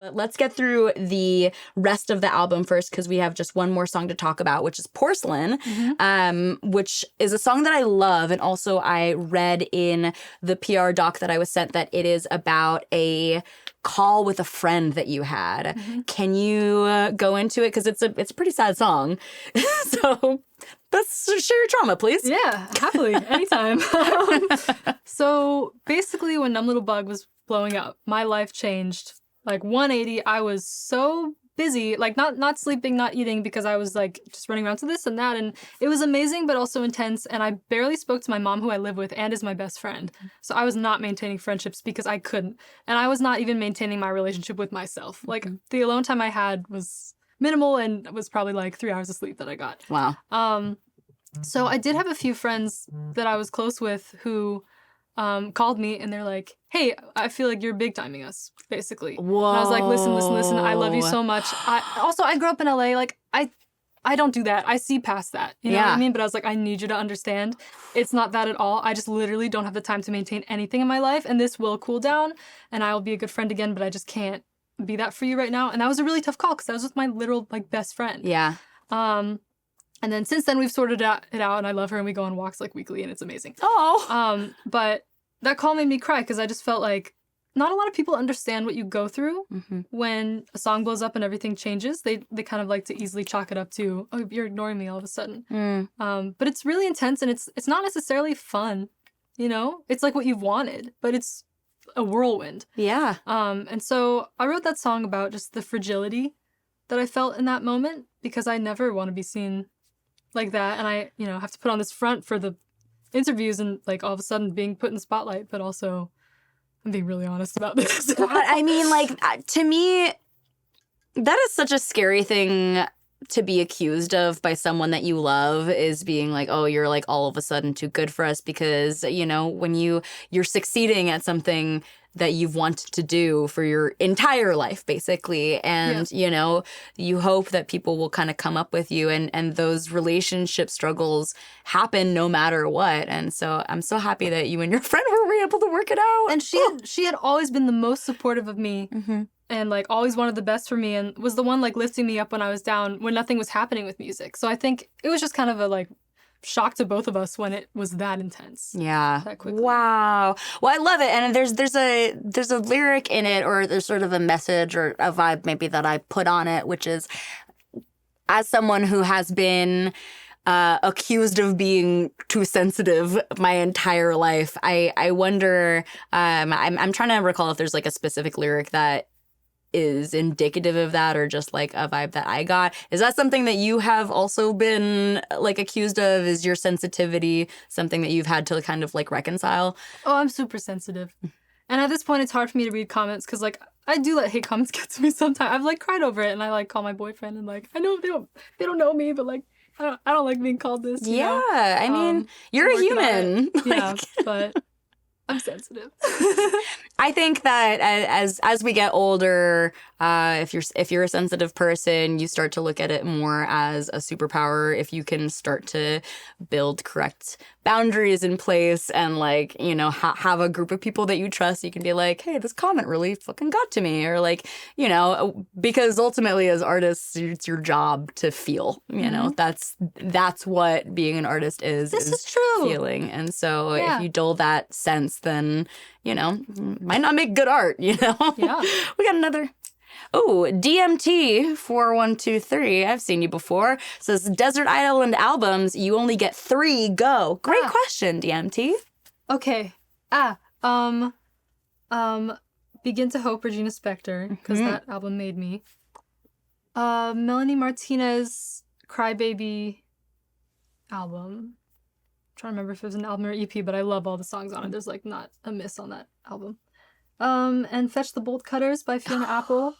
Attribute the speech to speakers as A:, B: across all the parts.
A: But let's get through the rest of the album first because we have just one more song to talk about, which is Porcelain, which is a song that I love. And also I read in the PR doc that I was sent that it is about a call with a friend that you had. Can you go into it? Because it's a pretty sad song. So let's share your trauma, please.
B: Yeah, happily, anytime. So basically when Numb Little Bug was blowing up, my life changed. Like 180, I was so busy, like not sleeping, not eating, because I was like just running around to this and that. And it was amazing, but also intense. And I barely spoke to my mom, who I live with and is my best friend. So I was not maintaining friendships because I couldn't. And I was not even maintaining my relationship with myself. Like the alone time I had was minimal and was probably like 3 hours of sleep that I got.
A: Wow.
B: So I did have a few friends that I was close with who called me and they're like, hey, I feel like you're big timing us, basically.
A: Whoa.
B: And I was like, listen, I love you so much. I grew up in LA, like I don't do that. I see past that. You know what I mean? But I was like, I need you to understand. It's not that at all. I just literally don't have the time to maintain anything in my life, and this will cool down and I will be a good friend again, but I just can't be that for you right now. And that was a really tough call because I was with my literal like best friend.
A: Yeah.
B: And then since then we've sorted it out and I love her and we go on walks like weekly and it's amazing.
A: Oh.
B: But that call made me cry because I just felt like not a lot of people understand what you go through when a song blows up and everything changes. They kind of like to easily chalk it up to, oh, you're ignoring me all of a sudden. But it's really intense and it's not necessarily fun, you know? It's like what you've wanted, but it's a whirlwind.
A: Yeah.
B: And so I wrote that song about just the fragility that I felt in that moment because I never want to be seen like that. And I, have to put on this front for the interviews and like all of a sudden being put in the spotlight, but also I'm being really honest about this.
A: I mean, like, to me, that is such a scary thing to be accused of by someone that you love, is being like, oh, you're like all of a sudden too good for us because, when you're succeeding at something that you've wanted to do for your entire life, basically. And, you hope that people will kind of come up with you and those relationship struggles happen no matter what. And so I'm so happy that you and your friend were able to work it out.
B: And she had always been the most supportive of me and like always wanted the best for me and was the one like lifting me up when I was down, when nothing was happening with music. So I think it was just kind of a like shock to both of us when it was that intense.
A: Yeah.
B: That quickly.
A: Wow. Well, I love it. And there's a lyric in it, or there's sort of a message or a vibe maybe that I put on it, which is, as someone who has been accused of being too sensitive my entire life, I wonder, I'm trying to recall if there's like a specific lyric that is indicative of that or just like a vibe that I got. Is that something that you have also been like accused of? Is your sensitivity something that you've had to kind of like reconcile?
B: Oh, I'm super sensitive. And at this point, it's hard for me to read comments because like I do let hate comments get to me sometimes. I've like cried over it and I like call my boyfriend and like, I know they don't know me, but like I don't like being called this. You know?
A: I mean, you're a human.
B: Yeah, but I'm sensitive.
A: I think that as we get older, if you're a sensitive person, you start to look at it more as a superpower. If you can start to build correct boundaries in place and like, have a group of people that you trust, you can be like, hey, this comment really fucking got to me. Or like, because ultimately as artists, it's your job to feel, that's what being an artist is.
B: This is true.
A: Feeling. And so if you dull that sense, then, might not make good art, Yeah. We got another. Oh, DMT 4123. I've seen you before. Says Desert Island albums, you only get 3. Go. Great question, DMT.
B: Okay. Begin to Hope, Regina Spektor, because that album made me. Melanie Martinez Crybaby album. I'm trying to remember if it was an album or EP, but I love all the songs on it. There's like not a miss on that album. And Fetch the Bolt Cutters by Fiona Apple.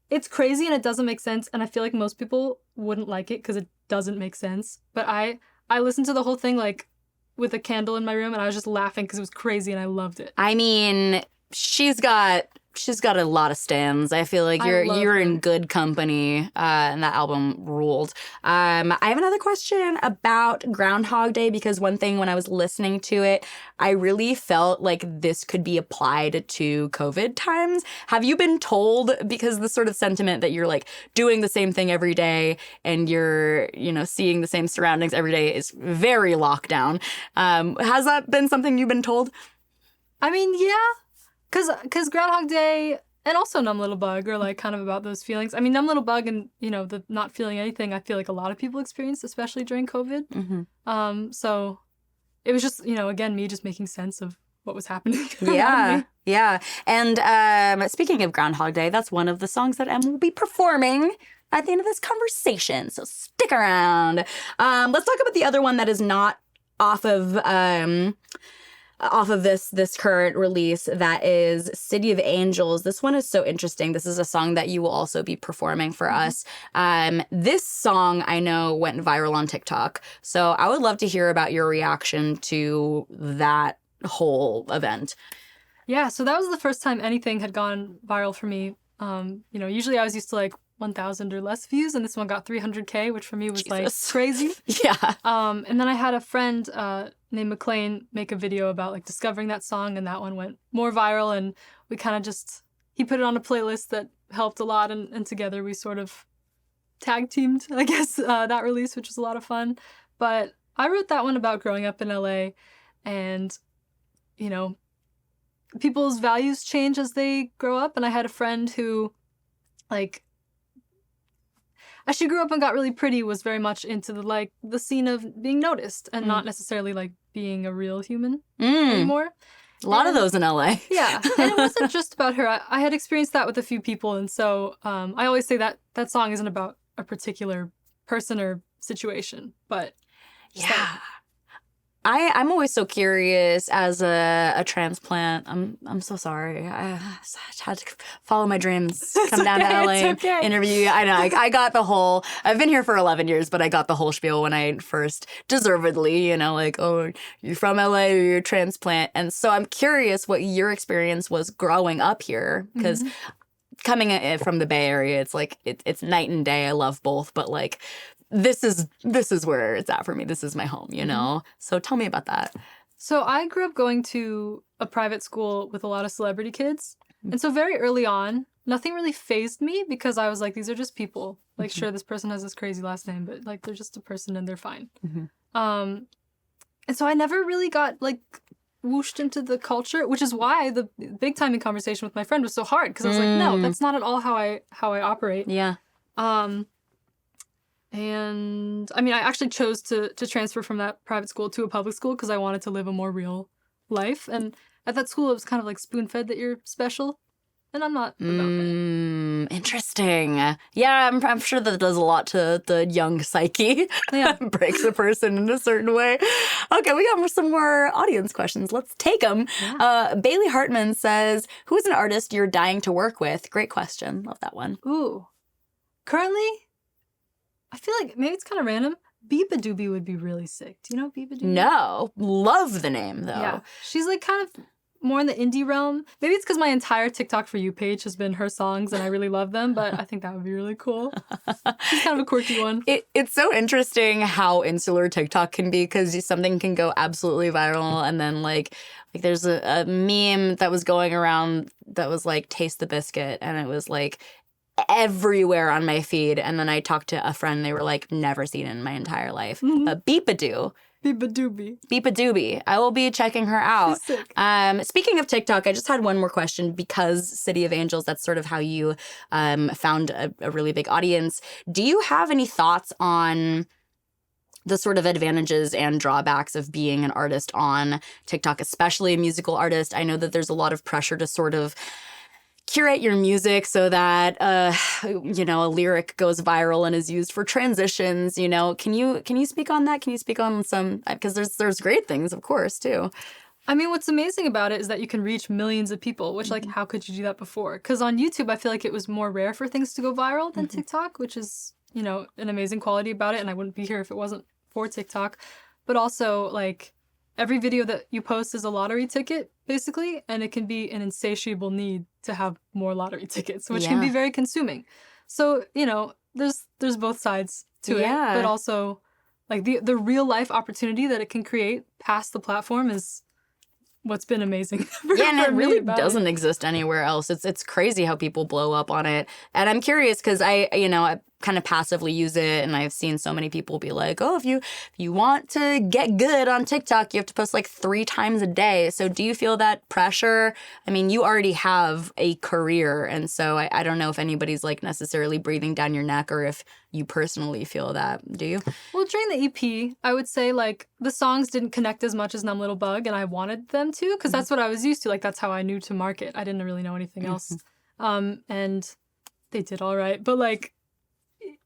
B: It's crazy and it doesn't make sense, and I feel like most people wouldn't like it because it doesn't make sense. But I listened to the whole thing like with a candle in my room, and I was just laughing because it was crazy and I loved it.
A: I mean, she's got She's got a lot of stands. I feel like
B: I love
A: you're
B: her.
A: in good company, and that album ruled. I have another question about Groundhog Day, because one thing when I was listening to it, I really felt like this could be applied to COVID times. Have you been told, because the sort of sentiment that you're like doing the same thing every day and you're, seeing the same surroundings every day is very lockdown. Has that been something you've been told?
B: I mean, yeah. Because Groundhog Day and also Numb Little Bug are like kind of about those feelings. I mean, Numb Little Bug and, the not feeling anything, I feel like a lot of people experienced, especially during COVID.
A: Mm-hmm.
B: So it was just, again, me just making sense of what was happening around
A: Yeah,
B: me.
A: yeah. And speaking of Groundhog Day, that's one of the songs that Em will be performing at the end of this conversation. So stick around. Let's talk about the other one that is not off of this current release, that is City of Angels. This one is so interesting. This is a song that you will also be performing for us. This song I know went viral on TikTok. So I would love to hear about your reaction to that whole event.
B: Yeah, so that was the first time anything had gone viral for me. Usually I was used to like 1,000 or less views, and this one got 300K, which for me was like crazy.
A: Yeah.
B: And then I had a friend named McLean make a video about like discovering that song, and that one went more viral, and we kind of he put it on a playlist that helped a lot, and together we sort of tag teamed, I guess, that release, which was a lot of fun. But I wrote that one about growing up in LA, and people's values change as they grow up, and I had a friend who, like, as she grew up and got really pretty, was very much into the scene of being noticed and not necessarily like being a real human anymore.
A: A lot of those in LA.
B: Yeah, and it wasn't just about her. I had experienced that with a few people, and so I always say that that song isn't about a particular person or situation, but
A: yeah. I'm always so curious as a transplant. I'm so sorry. I had to follow my dreams, come down to LA, interview you. I know. I got the whole. I've been here for 11 years, but I got the whole spiel when I first, deservedly, like, oh, you're from LA, or you're a transplant, and so I'm curious what your experience was growing up here, because coming from the Bay Area, it's like it's night and day. I love both, but like. This is where it's at for me. This is my home, So tell me about that.
B: So I grew up going to a private school with a lot of celebrity kids. And so very early on, nothing really fazed me, because I was like, these are just people. Like, sure, this person has this crazy last name, but like, they're just a person and they're fine. And so I never really got like whooshed into the culture, which is why the big timing conversation with my friend was so hard, because I was like, no, that's not at all how I operate.
A: Yeah.
B: And I mean, I actually chose to transfer from that private school to a public school because I wanted to live a more real life. And at that school, it was kind of like spoon-fed that you're special. And I'm not about that.
A: Interesting. Yeah, I'm sure that does a lot to the young psyche.
B: Yeah.
A: Breaks a person in a certain way. Okay, we got some more audience questions. Let's take them. Yeah. Bailey Hartman says, who is an artist you're dying to work with? Great question. Love that one.
B: Ooh. Currently, I feel like maybe it's kind of random. Biba Doobie would be really sick. Do you know Biba Doobie?
A: No. Love the name, though.
B: Yeah. She's like kind of more in the indie realm. Maybe it's because my entire TikTok For You page has been her songs and I really love them, but I think that would be really cool. She's kind of a quirky one.
A: It's so interesting how insular TikTok can be, because something can go absolutely viral, and then like there's a meme that was going around that was like, taste the biscuit, and it was like everywhere on my feed, and then I talked to a friend, they were like, never seen it in my entire life. But Beepadoo.
B: Biba Doobie.
A: Beepa Doobie. I will be checking her out.
B: She's sick.
A: Speaking of TikTok, I just had one more question, because City of Angels, that's sort of how you found a really big audience. Do you have any thoughts on the sort of advantages and drawbacks of being an artist on TikTok, especially a musical artist? I know that there's a lot of pressure to sort of curate your music so that a lyric goes viral and is used for transitions. Can you speak on that? Can you speak on some, because there's great things, of course, too.
B: I mean, what's amazing about it is that you can reach millions of people, which, like, how could you do that before? Because on YouTube, I feel like it was more rare for things to go viral than TikTok, which is, an amazing quality about it, and I wouldn't be here if it wasn't for TikTok. But also, like, every video that you post is a lottery ticket, basically, and it can be an insatiable need to have more lottery tickets, which can be very consuming. So, there's both sides to it, but also like the real life opportunity that it can create past the platform is what's been amazing.
A: And it really doesn't exist anywhere else. It's crazy how people blow up on it. And I'm curious because I kind of passively use it, and I've seen so many people be like, oh, if you want to get good on TikTok, you have to post like 3 times a day. So do you feel that pressure? I mean, you already have a career, and so I don't know if anybody's like necessarily breathing down your neck or if you personally feel that. Do you?
B: Well, during the EP, I would say like the songs didn't connect as much as Numb Little Bug, and I wanted them to because that's what I was used to. Like that's how I knew to market. I didn't really know anything else. And they did all right. But like,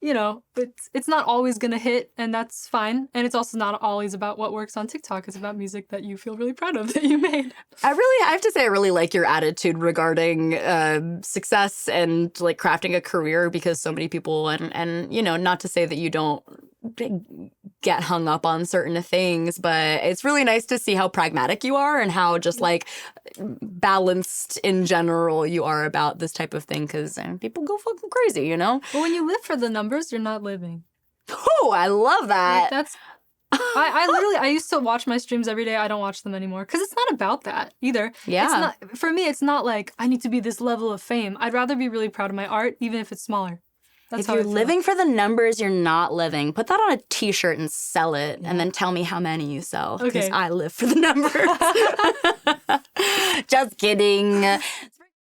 B: it's not always going to hit, and that's fine. And it's also not always about what works on TikTok. It's about music that you feel really proud of that you made.
A: I have to say I really like your attitude regarding success and like crafting a career, because so many people, and not to say that you don't get hung up on certain things, but it's really nice to see how pragmatic you are and how just like balanced in general you are about this type of thing, because people go fucking crazy,
B: Well, when you live for the numbers, you're not living.
A: Oh, I love that.
B: Like that's I used to watch my streams every day. I don't watch them anymore because it's not about that either.
A: Yeah.
B: It's not, for me, it's not like I need to be this level of fame. I'd rather be really proud of my art, even if it's smaller. That's
A: if you're living for the numbers, you're not living. Put that on a t-shirt and sell it, and then tell me how many you sell, because I live for the numbers. Just kidding.